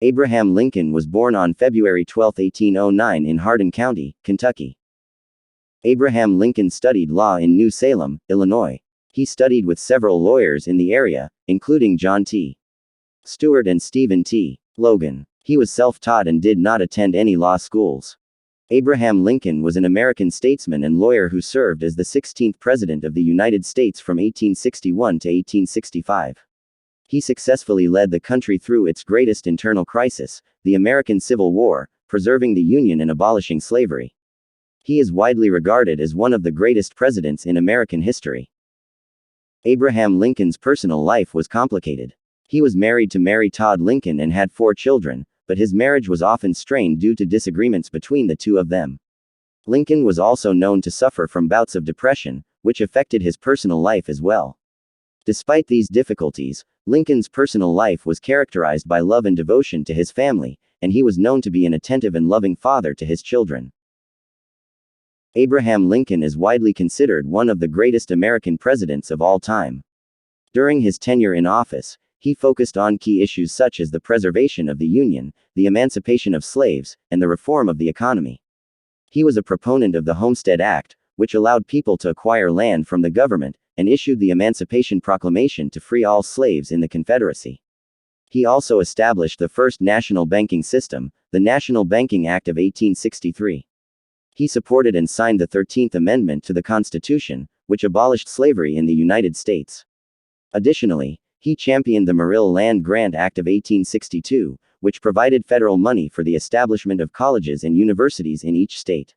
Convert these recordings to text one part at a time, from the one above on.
Abraham Lincoln was born on February 12, 1809 in Hardin County, Kentucky. Abraham Lincoln studied law in New Salem, Illinois. He studied with several lawyers in the area, including John T. Stewart and Stephen T. Logan. He was self-taught and did not attend any law schools. Abraham Lincoln was an American statesman and lawyer who served as the 16th President of the United States from 1861 to 1865. He successfully led the country through its greatest internal crisis, the American Civil War, preserving the Union and abolishing slavery. He is widely regarded as one of the greatest presidents in American history. Abraham Lincoln's personal life was complicated. He was married to Mary Todd Lincoln and had 4 children, but his marriage was often strained due to disagreements between the two of them. Lincoln was also known to suffer from bouts of depression, which affected his personal life as well. Despite these difficulties, Lincoln's personal life was characterized by love and devotion to his family, and he was known to be an attentive and loving father to his children. Abraham Lincoln is widely considered one of the greatest American presidents of all time. During his tenure in office, he focused on key issues such as the preservation of the Union, the emancipation of slaves, and the reform of the economy. He was a proponent of the Homestead Act, which allowed people to acquire land from the government, and issued the Emancipation Proclamation to free all slaves in the Confederacy. He also established the first national banking system, the National Banking Act of 1863. He supported and signed the 13th Amendment to the Constitution, which abolished slavery in the United States. Additionally, he championed the Morrill Land Grant Act of 1862, which provided federal money for the establishment of colleges and universities in each state.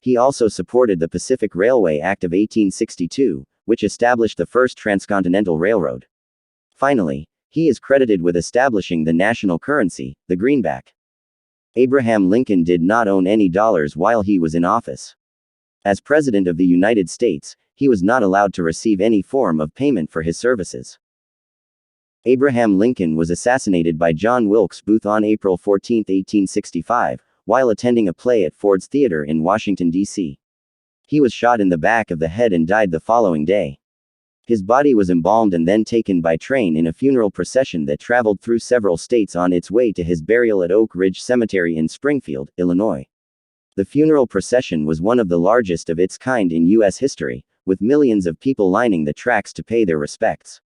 He also supported the Pacific Railway Act of 1862, which established the first transcontinental railroad. Finally, he is credited with establishing the national currency, the greenback. Abraham Lincoln did not own any dollars while he was in office. As President of the United States, he was not allowed to receive any form of payment for his services. Abraham Lincoln was assassinated by John Wilkes Booth on April 14, 1865, while attending a play at Ford's Theater in Washington, D.C. He was shot in the back of the head and died the following day. His body was embalmed and then taken by train in a funeral procession that traveled through several states on its way to his burial at Oak Ridge Cemetery in Springfield, Illinois. The funeral procession was one of the largest of its kind in U.S. history, with millions of people lining the tracks to pay their respects.